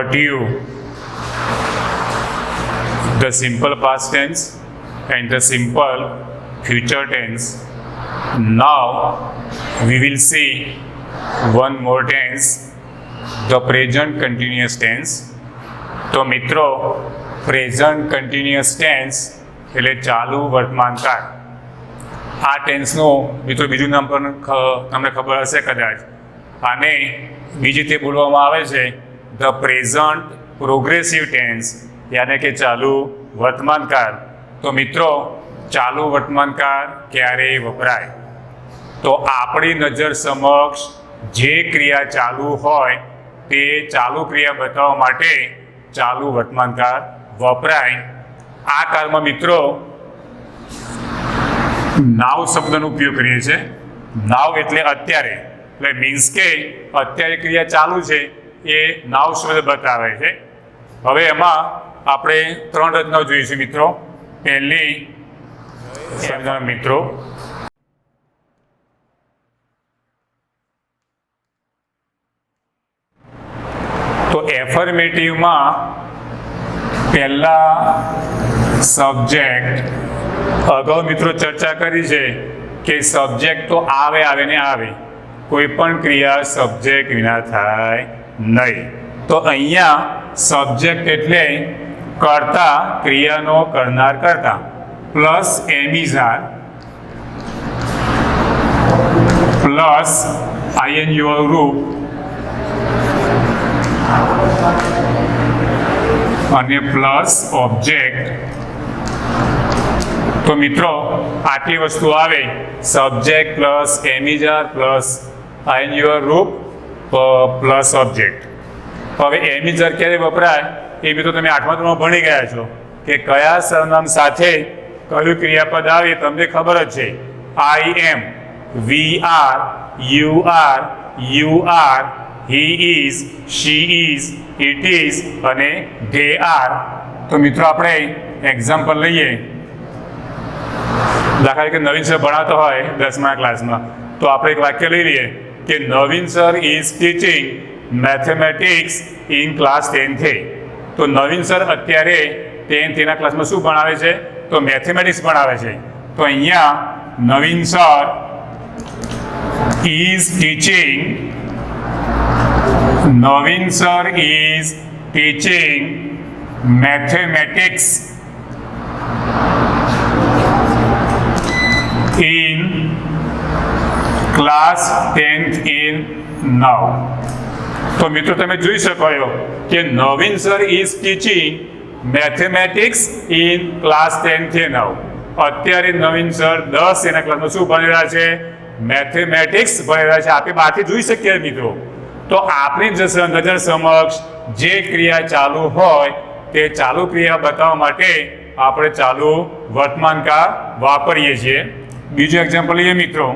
taught you the simple past tense and the simple future tense. Now we will see one more tense, the present continuous tense. તો મિત્રો present continuous tense એટલે ચાલુ વર્તમાનકાળ. આ ટેન્સનું મિત્રો બીજું નામ પણ તમને ખબર હશે કદાચ. આને બીજી રીતે બોલવામાં આવે છે ધ પ્રેઝન્ટ પ્રોગ્રેસિવ ટેન્સ, યાને કે ચાલુ વર્તમાનકાળ. તો મિત્રો ચાલુ વર્તમાનકાળ ક્યારે વપરાય? તો આપણી નજર સમક્ષ જે ક્રિયા ચાલુ હોય તે ચાલુ ક્રિયા બતાવવા માટે ચાલુ વર્તમાનકાળ વપરાય. આ કાળમાં મિત્રો નાવ શબ્દનો ઉપયોગ કરીએ છીએ. નાવ એટલે અત્યારે, એટલે મીન્સ કે અત્યારે ક્રિયા ચાલુ છે એ નાવ શબ્દ બતાવે છે. હવે એમાં આપણે 3 રચનાઓ જોઈશું મિત્રો. પહેલી મિત્રો તો એફર્મેટિવમાં પહેલા સબ્જેક્ટ. અગાઉ મિત્રો ચર્ચા કરી છે કે સબ્જેક્ટ તો આવે ને આવે, કોઈ પણ ક્રિયા સબ્જેક્ટ વિના થાય નહીં. તો અહીંયા સબ્જેક્ટ એટલે કર્તા, ક્રિયાનો કરનાર કર્તા, પ્લસ એમિઝાર પ્લસ આઈએનયુઆર રૂપ અને પ્લસ ઓબ્જેક્ટ. તો મિત્રો આટલી વસ્તુ આવે, સબ્જેક્ટ પ્લસ એમિઝાર પ્લસ આઈએનયુઆર રૂપ પ્લસ ઓબ્જેક્ટ. હવે એમિઝાર ક્યારે વપરાય એ મિત્રો તમે 8મા ધોરણમાં ભણી ગયા છો કે કયા સરનામ સાથે કયું ક્રિયાપદ આવે તમને ખબર જ છે. I am, we are, you are, he is, she is, it is અને ધે આર. તો મિત્રો આપણે એક્ઝામ્પલ લઈએ. દાખલા તરીકે નવીન સર ભણાવતો હોય 10મા ક્લાસમાં, તો આપણે એક વાક્ય લઈ લઈએ કે Naveen sir is teaching mathematics in class 10th. તો નવીન સર અત્યારે 10th ક્લાસમાં શું ભણાવે છે? તો મેથેમેટિક્સ ભણાવે છે. તો અહીંયા Naveen sir is teaching mathematics in class 10th in now. તો મિત્રો તમે જોઈ શકો કે Naveen sir is teaching mathematics in class 10th now. અત્યારે નવીન સર 10 ક્લાસમાં શું ભણી રહ્યા છે? મેથેમેટિક્સ ભણી રહ્યા છે. આપણે બહારથી જોઈ શકીએ મિત્રો. તો આપણી નજર સમક્ષ જે ક્રિયા ચાલુ હોય તે ચાલુ ક્રિયા બતાવવા માટે આપણે ચાલુ વર્તમાનકાળ વાપરીએ છીએ. બીજું એક્ઝામ્પલ લઈએ મિત્રો.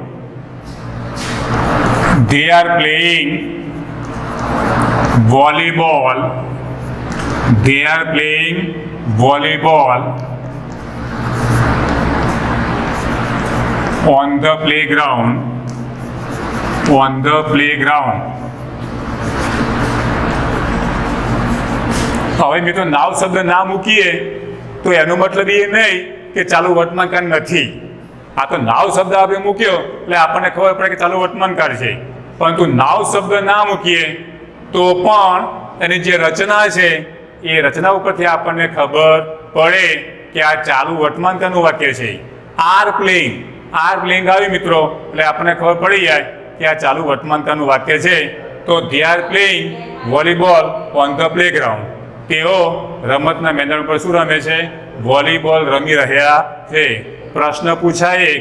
They are playing volleyball on the playground. હવે મિત્રો નાવ શબ્દ ના મૂકીએ તો એનો મતલબ એ નહીં કે ચાલુ વર્તમાનકાળ નથી. આ તો નાવ શબ્દ આપણે મૂક્યો એટલે આપણને ખબર પડે કે ચાલુ વર્તમાનકાળ છે. પરંતુ નાવ શબ્દ ના મૂકીએ તો પણ એની જે રચના છે એ રચના ઉપરથી આપણને ખબર પડે કે આ ચાલુ વર્તમાનકાળનું વાક્ય છે. આર પ્લેઇંગ આવ્યું મિત્રો એટલે આપણને ખબર પડી જાય કે આ ચાલુ વર્તમાનકાળનું વાક્ય છે. તો they are playing volleyball on the playground. તેઓ રમતના મેદાન પર શું રમે છે? વોલીબોલ રમી રહ્યા છે. પ્રશ્ન પૂછાય,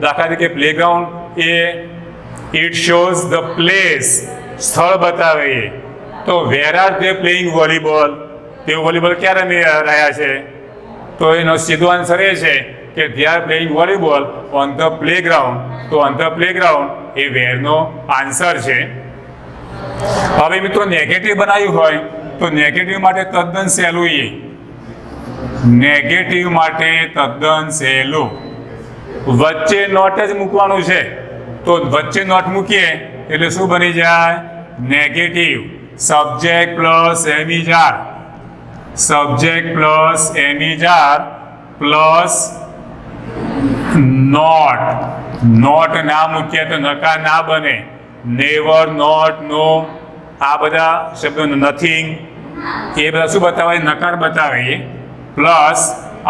દાખલા તરીકે playground A it shows the place, સ્થળ બતાવે. તો where are they playing volleyball? તેઓ વોલીબોલ ક્યાં રમી રહ્યા છે? તો એનો સીધો આન્સર એ છે કે they are playing volleyball on the playground. તો ઓન ધ પ્લેગ્રાઉન્ડ એ વેરનો આન્સર છે. હવે મિત્રો નેગેટિવ બનાવ્યું હોય તો નેગેટિવ માટે તદ્દન સહેલું. વચ્ચે નોટ જ મૂકવાનું છે. તો વચ્ચે નોટ મૂકીએ એટલે શું બની જાય? Negative. Subject plus am is are, subject plus am is are plus not, not ના મૂકીએ તો નકાર ના બને, નેવર, નોટ, નો, આ બધા શબ્દો, નથિંગ, એ બધા શું બતાવે? નકાર બતાવે. પ્લસ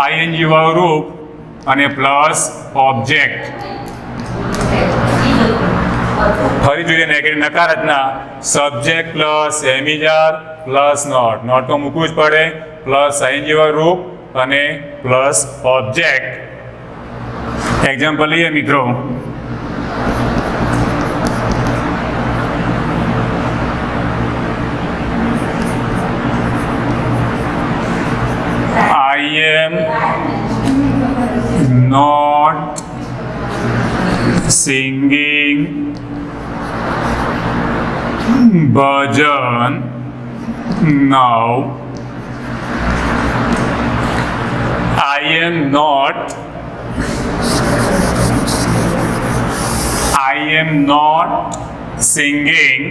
આઈએનજી વાળું રૂપ અને પ્લસ ઓબ્જેક્ટ. ફરી જોઈએ નેગેટિવ નકાર રચના. Subject plus am is are plus not, not તો મૂકવું જ પડે, પ્લસ આઈએનજી વાળું રૂપ અને પ્લસ ઓબ્જેક્ટ. એક્ઝામ્પલ લઈએ મિત્રો. I am not singing bhajan now. I am not singing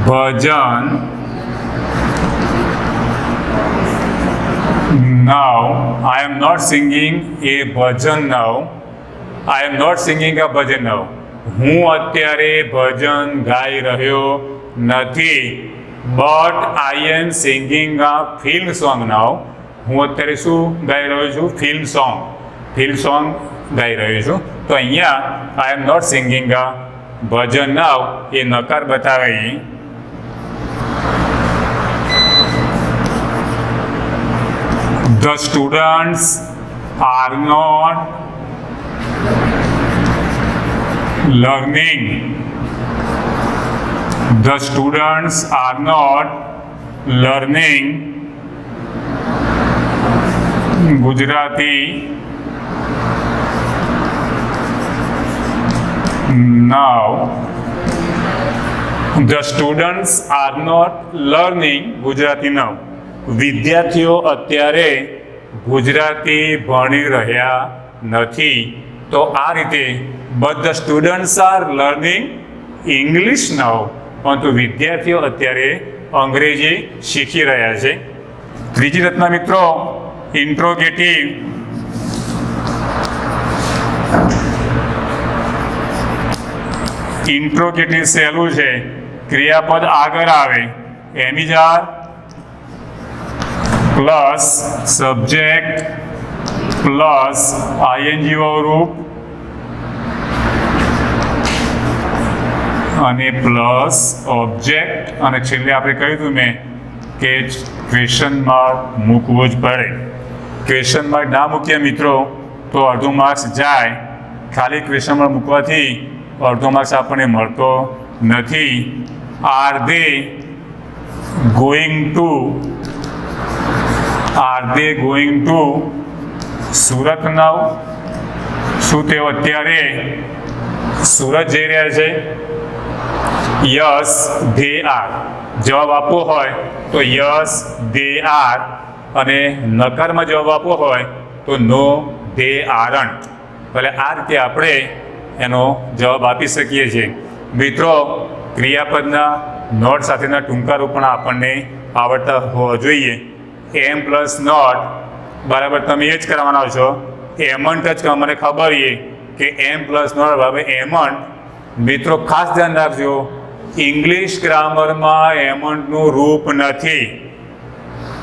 bhajan now. I am not singing a bhajan now. I am not singing a bhajan now. હું અત્યારે ભજન ગાઈ રહ્યો નથી. But I am singing a film song now. હું અત્યારે શું ગાઈ રહ્યો છું? ફિલ્મ સોંગ ગાઈ રહ્યો છું. તો અહીંયા આઈ એમ નોટ સિંગિંગ અ ભજન નાવ એ નકાર બતાવે. The students are not learning. The students are not learning Gujarati now. The students are not learning Gujarati now. વિદ્યાર્થીઓ અત્યારે ગુજરાતી ભણી રહ્યા નથી. તો આ રીતે but the students are learning English now. પરંતુ વિદ્યાર્થીઓ અત્યારે અંગ્રેજી શીખી રહ્યા છે. ત્રીજી રચના મિત્રો, ઇન્ટ્રોગેટિવ. ઇન્ટ્રોગેટિવ સહેલું છે. ક્રિયાપદ આગળ આવે, am is are plus subject plus ING વાળું રૂપ અને પ્લસ ઓબ્જેક્ટ, અને છેલ્લે આપણે કહ્યું હતું મેં કે ક્વેશ્ચન માર્ક મૂકવું જ પડે. ક્વેશ્ચન માર્ક ના મૂકીએ મિત્રો તો અડધો માર્ક્સ જાય. ખાલી ક્વેશ્ચન માર્ક મૂકવાથી અડધો માર્ક્સ આપણને મળતો નથી. Are they going to Surat now? શું તેઓ અત્યારે સુરત જઈ રહ્યા છે? Yes they are. જવાબ આપવો હોય તો યસ ધે આર, અને નકારમાં જવાબ આપવો હોય તો નો ધે આરન્ટ. એટલે આ રીતે આપણે એનો જવાબ આપી શકીએ છીએ. મિત્રો, ક્રિયાપદના નોટ સાથેના ટૂંકા પણ આપણને આવડતા હોવા જોઈએ. એમ પ્લસ નોટ બરાબર તમે એ જ કરવાના છો, એમન્ટ જ કરવા. મને ખબર છે કે એમ પ્લસ નોટ બરાબર એમન્ટ. મિત્રો ખાસ ધ્યાન રાખજો, ઇંગ્લિશ ગ્રામરમાં એમન્ટનું રૂપ નથી.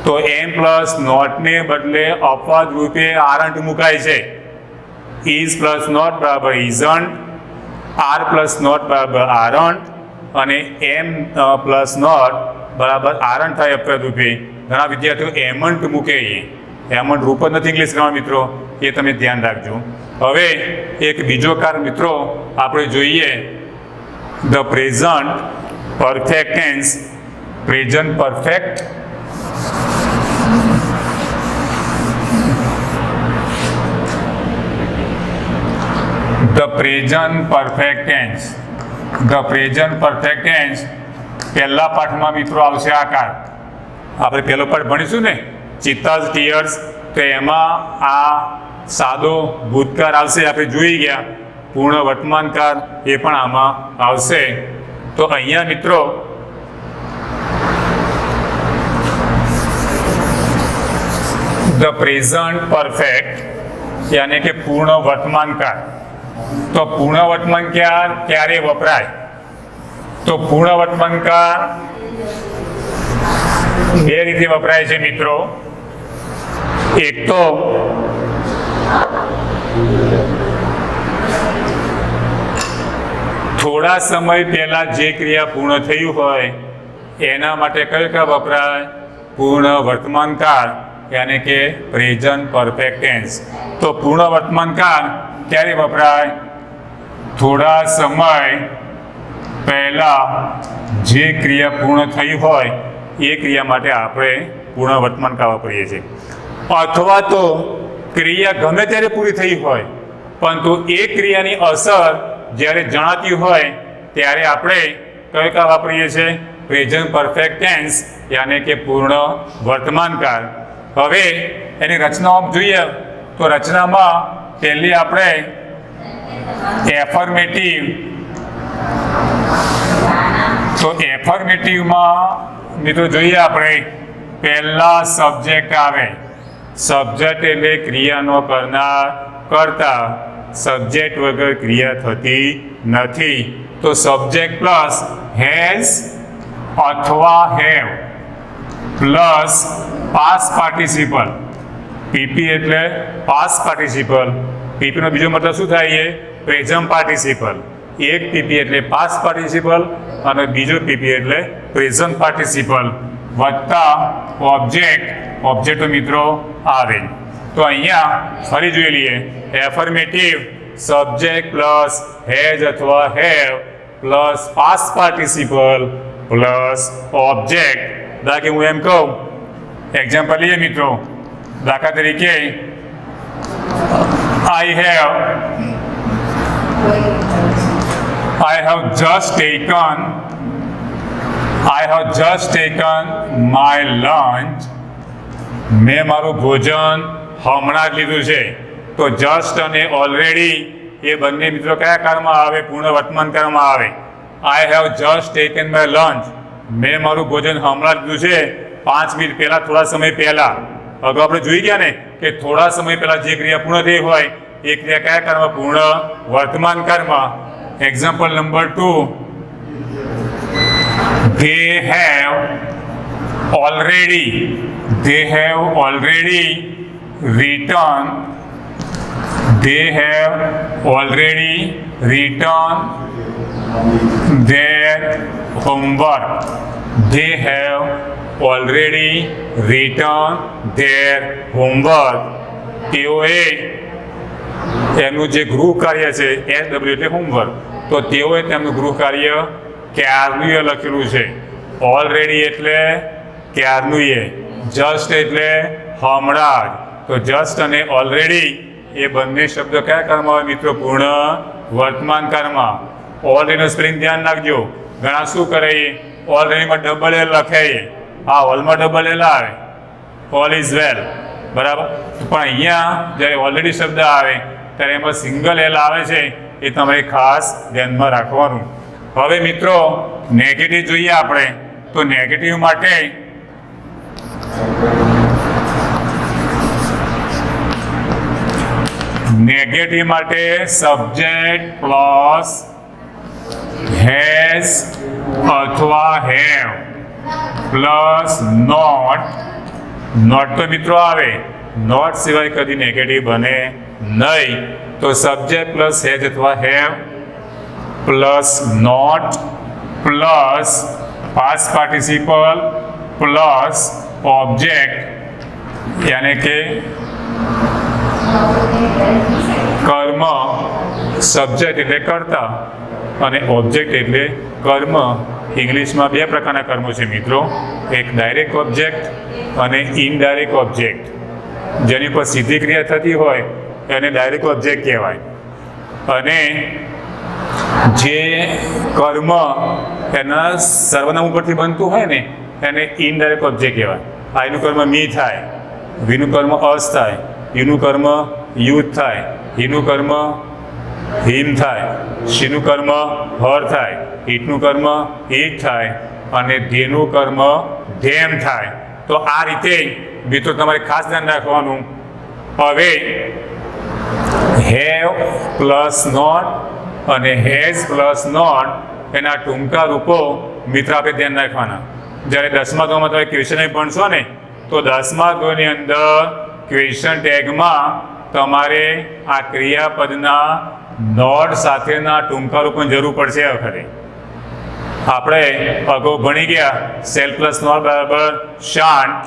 તો એમ પ્લસ નોટને બદલે અપવાદ રૂપે આરન્ટ મુકાય છે. ઇઝ પ્લસ નોટ બરાબર ઇઝન્ટ, આર પ્લસ નોટ બરાબર આરન્ટ, અને એમ પ્લસ નોટ બરાબર આરન્ટ થાય અપવાદ રૂપે. ઘણા વિદ્યાર્થીઓ એમન્ટ મૂકે છે, એમન્ટ રૂપ જ નથી ઇંગ્લિશ ગ્રામર મિત્રો, એ તમે ધ્યાન રાખજો. હવે એક બીજો કાર મિત્રો આપણે જોઈએ, the present perfect tense. Present perfect પહેલા પાઠમાં મિત્રો આવશે આકાર. આપણે પહેલો પાઠ ભણીશું ને, ચિત્તાઝ ટીયર્સ, તો એમાં આ સાદો ભૂતકાળ આવશે. આપણે જોઈ ગયા. પૂર્ણ વર્તમાનકાળ એ પણ આમાં આવશે. તો અહીંયા મિત્રો ધ પ્રેઝન્ટ પરફેક્ટ યાની કે પૂર્ણ વર્તમાનકાળ. તો પૂર્ણ વર્તમાનકાળ ક્યારે વપરાય? તો પૂર્ણ વર્તમાનકાળ બે રીતે વપરાય છે મિત્રો. એક તો થોડા સમય પહેલા જે ક્રિયા પૂર્ણ થયું હોય એના માટે કયો કાળ વપરાય? પૂર્ણ વર્તમાનકાળ યાની કે પ્રેઝન્ટ પરફેક્ટ ટેન્સ. તો પૂર્ણ વર્તમાનકાળ ક્યારે વપરાય? થોડા સમય પહેલા જે ક્રિયા પૂર્ણ થઈ હોય એ ક્રિયા માટે આપણે પૂર્ણ વર્તમાનકાળ વાપરીએ છીએ. અથવા તો ક્રિયા ગમે ત્યારે પૂરી થઈ હોય પરંતુ એ ક્રિયાની અસર જ્યારે જણાતી હોય ત્યારે આપણે કયો કાળ વાપરીએ છીએ? પ્રેઝન્ટ પરફેક્ટ ટેન્સ યાની કે પૂર્ણ વર્તમાનકાળ. હવે એની રચનાઓ જોઈએ તો રચનામાં પહેલી આપણે એફર્મેટિવ. તો એફર્મેટિવમાં મિત્રો જોઈએ આપણે પહેલા સબ્જેક્ટ આવે. સબ્જેક્ટ એટલે ક્રિયાનો કરનાર કરતા. સબ્જેક્ટ વગર ક્રિયા થતી નથી. તો સબ્જેક્ટ પ્લસ હેઝ અથવા have plus past participle. PP એટલે પાસ્ટ પાર્ટિસિપલ. પીપીનો બીજો મતલબ શું થાય? એ પ્રેઝન્ટ પાર્ટિસિપલ. એક પીપી એટલે પાસ્ટ પાર્ટિસિપલ અને બીજો પીપી એટલે પ્રેઝન્ટ પાર્ટિસિપલ વત્તા ઓબ્જેક્ટ. ઓબ્જેક્ટ મિત્રો આવે. તો અહીંયા ફરી જોઈ લઈએ. એફર્મેટિવ સબ્જેક્ટ પ્લસ હેઝ અથવા have plus past participle plus object. દાખલા કે હું એમ કહું, એક્ઝામ્પલ લઈએ મિત્રો. દાખલા તરીકે I have just taken my lunch. મેં મારું ભોજન હમણાં જ લીધું છે. તો જસ્ટ અને ઓલરેડી એ બંને મિત્રો કયા કાળમાં આવે? પૂર્ણ વર્તમાન કાળમાં આવે. I have just taken my lunch. મેં મારું ભોજન હમણાં જ લીધું છે 5 મિનિટ પહેલા, થોડા સમય પહેલા. અગાઉ આપણે જોઈ ગયા ને કે થોડા સમય પહેલા જે ક્રિયા પૂર્ણ થઈ હોય એ ક્રિયા કયા કાળમાં? પૂર્ણ વર્તમાન કાળમાં. Example number 2, they have already written their homework. તેઓએ એમનું જે ગૃહ કાર્ય છે SW એટલે હોમવર્ક. તો તેઓએ તેમનું ગૃહ કાર્ય ક્યારનું એ લખેલું છે. ઓલરેડી એટલે ક્યારનું એ. જસ્ટ એટલે હમણાં જ. તો જસ્ટ અને ઓલરેડી એ બંને શબ્દો કયા કાળમાં આવે મિત્રો? પૂર્ણ વર્તમાન કાળમાં. ઓલરેડીનો સ્પેલિંગ ધ્યાન રાખજો. ઘણા શું કરે? ઓલરેડીમાં ડબલ એલ લખે. હા, ઓલમાં ડબલ એલ આવે. ઓલ ઇઝ વેલ, બરાબર. પણ અહીંયા જ્યારે ઓલરેડી શબ્દ આવે ત્યારે એમાં સિંગલ એલ આવે છે. એ તમારે ખાસ ધ્યાનમાં રાખવાનું. હવે મિત્રો નેગેટિવ જોઈએ આપણે. તો નેગેટિવ માટે સબ્જેક્ટ પ્લસ હેઝ અથવા હેવ પ્લસ નોટ. નોટ તો મિત્રો આવે. નોટ સિવાય કદી નેગેટિવ બને નહીં. તો સબ્જેક્ટ પ્લસ હેઝ અથવા have plus not plus past participle plus object યાनी કે કર્મ. સબ્જેક્ટ એટલે કર્તા અને ઓબ્જેક્ટ એટલે કર્મ. ઇંગ્લિશમાં બે પ્રકારના કર્મો છે મિત્રો. એક ડાયરેક્ટ ઓબ્જેક્ટ અને ઇનડાયરેક્ટ ઓબ્જેક્ટ. જેની પર સીધી ક્રિયા થતી હોય એને ડાયરેક્ટ ઓબ્જેક્ટ કહેવાય. અને જે કર્મ એના સર્વનામ ઉપરથી બનતું હોય ને એને ઇનડાયરેક્ટ ઓબ્જેક્ટ કહેવાય. આઈનું કર્મ મી થાય, વીનું કર્મ અસ થાય, યુનું કર્મ યુથ થાય, હીનું કર્મ હિમ થાય, શીનું કર્મ હર થાય, ઈટનું કર્મ ઈટ થાય અને ધેનું કર્મ ધેમ થાય. તો આ રીતે મિત્રો તમારે ખાસ ધ્યાન રાખવાનું. હવે હેવ પ્લસ નોટ અને હેઝ પ્લસ નોટ એના ટૂંકા રૂપો મિત્રો આપણે ધ્યાન રાખવાના. જ્યારે 10મા ધોરણમાં તમે ક્વેશ્ચન ભણશો ને તો 10મા ધોરણની અંદર ક્વેશ્ચન ટેગમાં તમારે આ ક્રિયાપદના નોટ સાથેના ટૂંકા રૂપની જરૂર પડશે. વખતે આપણે અગાઉ ભણી ગયા સેલ પ્લસ નોટ બરાબર શાન્ટ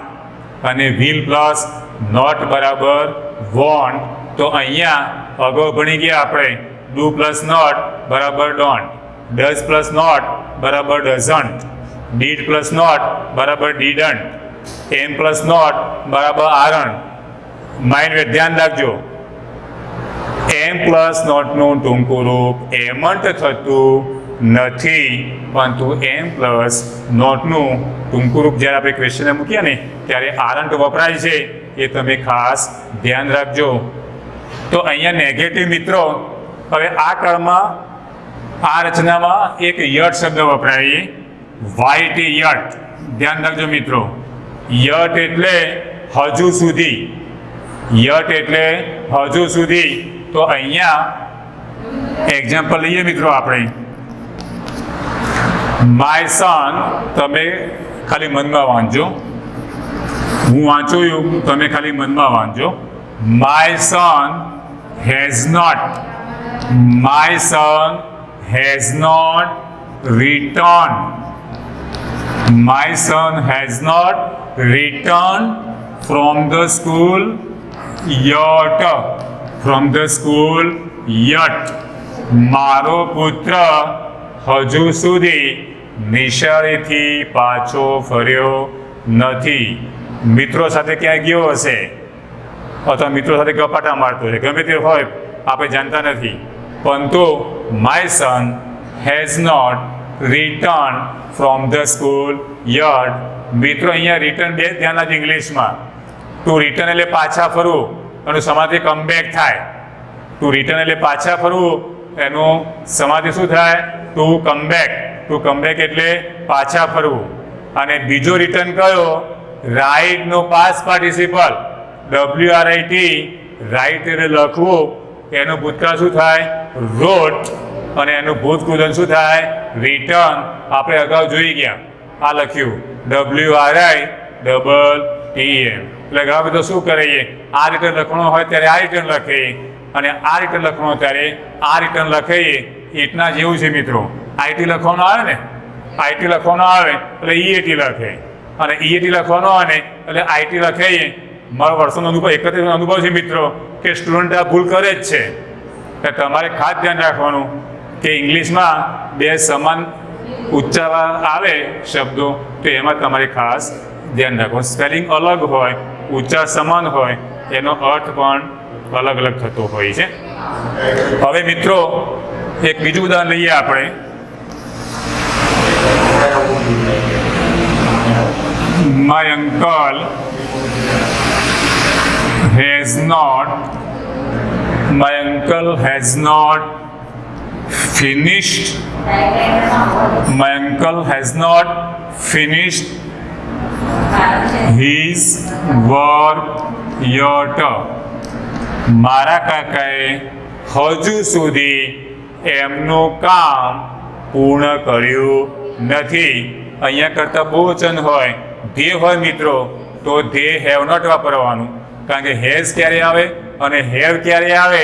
અને વિલ પ્લસ નોટ બરાબર વોન્ટ. તો અહીંયા અગાઉ ભણી ગયા આપણે ડુ પ્લસ નોટ બરાબર ડોન્ટ, ડઝ પ્લસ નોટ બરાબર ડઝન્ટ, ડીડ પ્લસ નોટ બરાબર ડીડન્ટ, એમ પ્લસ નોટ બરાબર આરન્ટ. માઇન્ડ ધ્યાન રાખજો, એમ પ્લસ નોટનું ટૂંકું રૂપ એમન્ટ થતું નથી, પરંતુ એમ પ્લસ નોટનું ટૂંકું રૂપ જ્યારે આપણે ક્વેશ્ચને મૂકીએ ને ત્યારે આરન્ટ વપરાય છે, એ તમે ખાસ ધ્યાન રાખજો. તો અહીંયા નેગેટિવ મિત્રો, હવે આ કાળમાં આ રચનામાં એક યટ શબ્દ વપરાય, વાઇટ યટ. ધ્યાન રાખજો મિત્રો, યટ એટલે હજુ સુધી, યટ એટલે હજુ સુધી. તો અહીંયા એક્ઝામ્પલ લઈએ મિત્રો આપણે. માય સન, તમે ખાલી મનમાં વાંચજો, હું વાંચું તમે ખાલી મનમાં વાંચજો. My son has not, my son has not return, my son has not return from the school yet, from the school yet. મારો પુત્ર હજુ સુધી નિશાળેથી પાછો ફર્યો નથી. મિત્રો સાથે ક્યાંય ગયો હશે અથવા મિત્રો સાથે ગપાટા મારતો છે, ગમે તે હોય આપણે જાણતા નથી, પરંતુ my son has not return from the school yet. મિત્રો અહીંયા રિટર્ન બે ધ્યાન આપજો ઇંગ્લિશમાં. ટુ રિટર્ન એટલે પાછા ફરવું, એનું સમાધિ કમબેક થાય. ટુ રિટર્ન એટલે પાછા ફરવું, એનું સમાધિ શું થાય? Two comeback. ટુ કમબેક એટલે પાછા ફરવું. અને બીજો રિટર્ન કયો? રાઇટનો પાસ્ટ પાર્ટિસિપલ, WRIT, રાઇટ એટલે લખવું, એનું ભૂતકાળ શું થાય? રોટ. અને એનું ભૂતકૃદન શું થાય? રિટર્ન. આપણે અગાઉ જોઈ ગયા, આ લખ્યું WRITTM. એટલે ઘણા બધા શું કરીએ, આ રિટર્ન લખવાનું હોય ત્યારે આ રિટર્ન લખીએ અને આ રિટર્ન લખવાનું ત્યારે આ રિટર્ન લખીએ. એટલા જેવું છે મિત્રો. IT લખવાનું આવે ને, IT લખવાનું આવે એટલે EAT લખે, અને EAT લખવાનું આવે ને એટલે IT લખીએ. મારો વર્ષોનો અનુભવ, 31 અનુભવ છે મિત્રો, કે સ્ટુડન્ટ આ ભૂલ કરે જ છે. એટલે તમારે ખાસ ધ્યાન રાખવાનું કે ઇંગ્લિશમાં બે સમાન ઉચ્ચાર આવે શબ્દો, તો એમાં તમારે ખાસ ધ્યાન રાખવાનું. સ્પેલિંગ અલગ હોય, ઉચ્ચાર સમાન હોય, એનો અર્થ પણ અલગ અલગ થતો હોય છે. હવે મિત્રો એક બીજું ઉદાહરણ લઈએ આપણે. My uncle has not finished his work yet. મારા કાકાએ હજુ સુધી એમનું કામ પૂર્ણ કર્યું નથી. અહીંયા કરતાં બહુવચન હોય, ધ્યેય હોય મિત્રો, તો ધ્યેય હેવ નોટ વાપરવાનું. કારણ કે હેઝ ક્યારે આવે અને હેવ ક્યારે આવે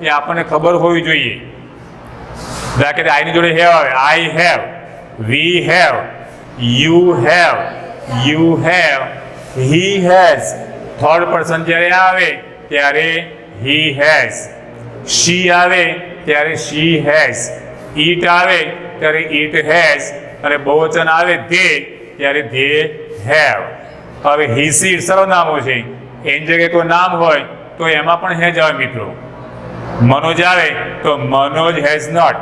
એ આપણને ખબર હોવી જોઈએ. દાખલા કે આઈની જોડે હેવ આવે, I have, we have, you have, he has. Third person જ્યારે આવે ત્યારે હી હેઝ. શી આવે ત્યારે શી હેઝ. ઈટ આવે ત્યારે ઈટ હેઝ. અને બહુવચન આવે ધે ત્યારે ધે હેવ. હવે હી સી સર્વનામો છે, એની જગ્યાએ કોઈ નામ હોય તો એમાં પણ હેજ આવે મિત્રો. મનોજ આવે તો Manoj has not,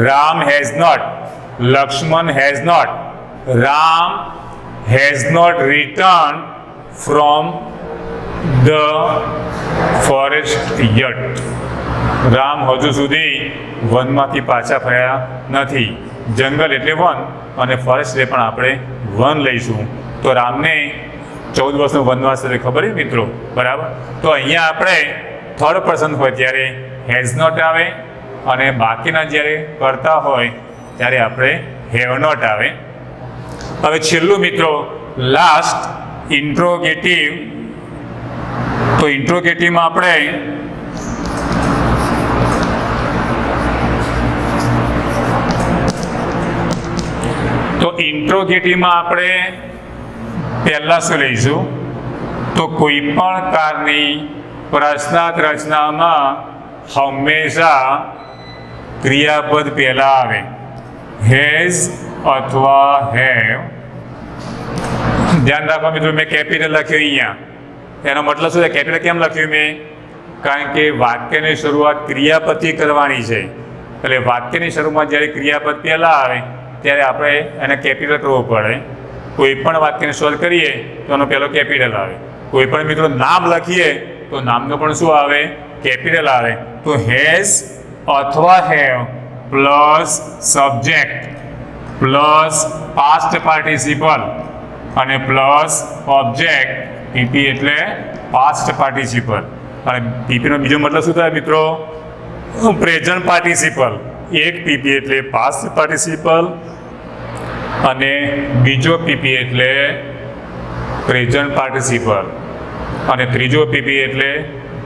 Ram has not, Lakshman has not, Ram has not return from the forest yet. Ram હજુ સુધી વનમાંથી પાછા ફર્યા નથી. જંગલ એટલે વન અને ફોરેસ્ટ એટલે પણ આપણે વન લઈશું. તો રામને 14 વર્ષનો વનવાસ એટલે ખબર છે મિત્રો, બરાબર. તો અહીંયા આપણે થર્ડ પર્સન હોય ત્યારે હેઝ નોટ આવે અને બાકીના જ્યારે કરતા હોય ત્યારે આપણે હેવ નોટ આવે. હવે છેલ્લું મિત્રો લાસ્ટ ઇન્ટ્રોગેટિવ. તો ઇન્ટ્રોગેટિવમાં આપણે પહેલા શું લઈશું? તો કોઈ પણ કારની પ્રશ્નાર્થ રચનામાં હંમેશા ક્રિયાપદ પહેલા આવે, હેઝ અથવા હેવ. ધ્યાન રાખવા મિત્રો, મેં કેપિટલ લખ્યું અહીંયા. એનો મતલબ શું છે? કેપિટલ કેમ લખ્યું મેં? કારણ કે વાક્યની શરૂઆત ક્રિયાપદથી કરવાની છે. એટલે વાક્યની શરૂઆત જ્યારે ક્રિયાપદ પહેલા આવે ત્યારે આપણે એને કેપિટલ કરવું પડે. કોઈ પણ વાક્યને સોલ્વ કરીએ તો એનો પહેલો કેપિટલ આવે. કોઈ પણ મિત્રો નામ લખીએ તો નામનો પણ શું આવે? કેપિટલ આવે. તો હેઝ અથવા have plus subject plus past participle અને પ્લસ ઓબ્જેક્ટ. પીપી એટલે પાસ્ટ પાર્ટિસિપલ અને પીપીનો બીજો મતલબ શું થાય મિત્રો? Present participle. એક પીપી એટલે પાસ્ટ પાર્ટિસિપલ અને બીજો પીપી એટલે પ્રેઝન્ટ પાર્ટિસિપલ અને ત્રીજો પીપી એટલે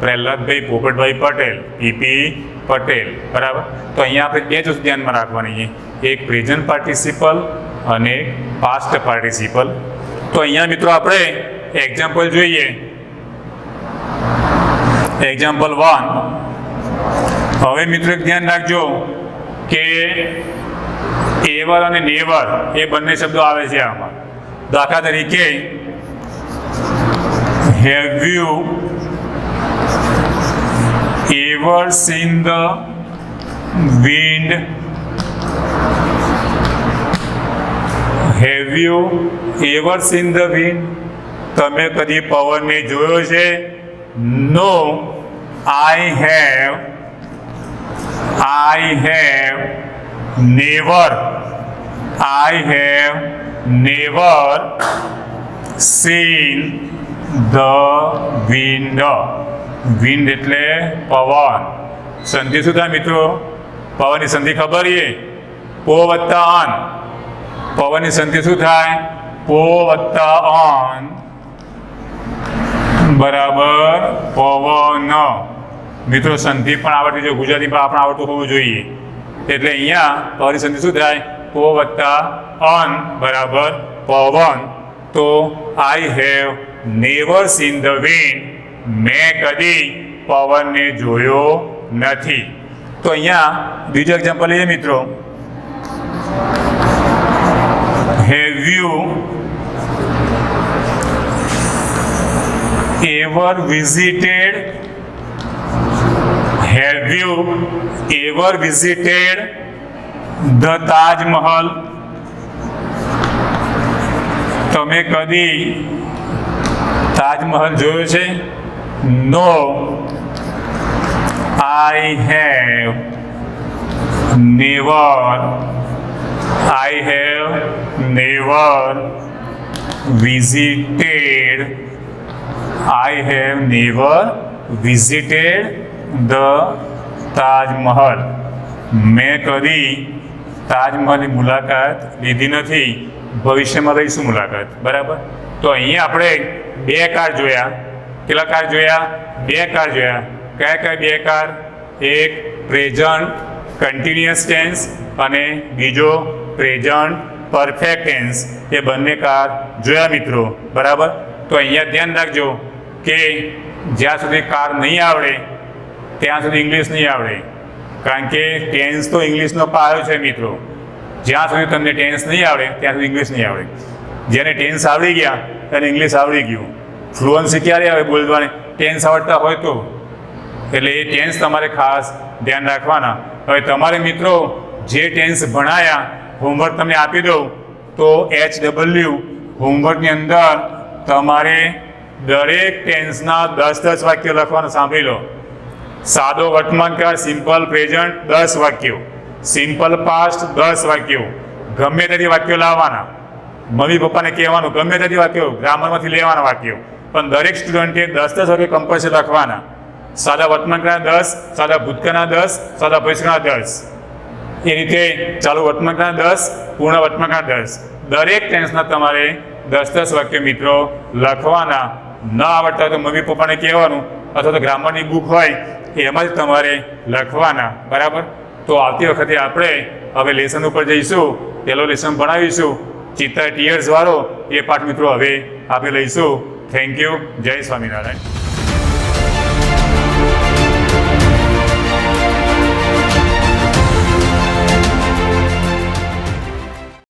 પ્રહલાદભાઈ પોપટભાઈ પટેલ, પીપી પટેલ, બરાબર. તો અહીંયા આપણે બે જ વસ્તુ ધ્યાનમાં રાખવાની છે, એક પ્રેઝન્ટ પાર્ટિસિપલ અને પાસ્ટ પાર્ટિસિપલ. તો અહીંયા મિત્રો આપણે એક્ઝામ્પલ જોઈએ. એક્ઝામ્પલ 1. હવે મિત્રો એક ધ્યાન રાખજો કે એવર અને નેવર એ બંને શબ્દો આવે છે આમાં. દાખલા તરીકે have you ever seen the wind? Have you ever seen the wind? તમે કદી પવનને જોયો છે? No, I have never seen the wind. Wind એટલે પવન. સંધિ શું થાય મિત્રો? પવનની સંધિ ખબર છે? પો વત્તા અન. પવનની સંધિ શું થાય? પો વત્તા અન બરાબર પવન. મિત્રો સંધિ પણ આવડતી જોઈએ, ગુજરાતી પણ આપણે આવડતું હોવું જોઈએ. એટલે અહીંયા પવનની સંધિ શું થાય? પો વત્તા અન બરાબર પવન. તો I have never seen the wind. મેં કદી પવનને જોયો નથી. તો અહીંયા બીજો એક્ઝામ્પલ લઈએ મિત્રો. Have you ever visited the Taj Mahal? તમે કદી તાજમહલ જોયો છે? No, I have never visited the Taj Mahal. મેં કદી તાજમહલની મુલાકાત લીધી નથી. ભવિષ્યમાં લઈશું મુલાકાત, બરાબર. તો અહીંયા આપણે બે કાર જોયા. કેટલા કાર જોયા? બે કાર જોયા. કયા કયા બે કાર? એક પ્રેઝન્ટ કન્ટિન્યુઅસ ટેન્સ અને બીજો પ્રેઝન્ટ પરફેક્ટ ટેન્સ. એ બંને કાર જોયા મિત્રો, બરાબર. તો અહીંયા ધ્યાન રાખજો કે જ્યાં સુધી કાર નહીં આવડે ત્યાં સુધી ઇંગ્લિશ નહીં આવડે. કારણ કે ટેન્સ તો ઇંગ્લિશનો પાયો છે મિત્રો. જ્યાં સુધી તમને ટેન્સ નહીં આવડે ત્યાં સુધી ઇંગ્લિશ નહીં આવડે. જેને ટેન્સ આવડી ગયા તેને ઇંગ્લિશ આવડી ગયું. ફ્લુઅન્સી ક્યારે આવે બોલવાની? ટેન્સ આવડતા હોય તો. એટલે એ ટેન્સ તમારે ખાસ ધ્યાન રાખવાના. હવે તમારે મિત્રો જે ટેન્સ ભણાયા હોમવર્ક તમને આપી દઉં તો HW હોમવર્કની અંદર તમારે દરેક ટેન્સના 10 વાક્યો લખવાના. સાંભળી લો. સાદો વર્તમાનકાળ સિમ્પલ પ્રેઝન્ટ 10 વાક્યો, સિમ્પલ પાસ્ટ 10 વાક્યો, ગમે ત્યાંથી વાક્યો લાવવાના, મમ્મી પપ્પાને કહેવાનું, ગમે ત્યાંથી વાક્યો ગ્રામરમાંથી લેવાના વાક્યો, પણ દરેક સ્ટુડન્ટે 10 વાક્યો કમ્પલસરી લખવાના. સાદા વર્તમાનકાળના 10, સાદા ભૂતકાળના 10, સાદા ભવિષ્યકાળના 10. એ રીતે ચાલુ વર્તમાનકાળના 10, પૂર્ણ વર્તમાનકાળના 10. દરેક ટેન્સના તમારે 10 વાક્યો મિત્રો લખવાના. ન આવડતા હોય તો મમ્મી પપ્પાને કહેવાનું, અથવા તો ગ્રામરની બુક હોય એમાં જ તમારે લખવાના. બરાબર? તો આવતી વખતે આપણે હવે લેસન ઉપર જઈશું. પહેલો લેસન ભણાવીશું ચિત્તા ટીયર્સ વાળો. એ પાઠ મિત્રો હવે આપણે લઈશું. Thank you. જય સ્વામિનારાયણ.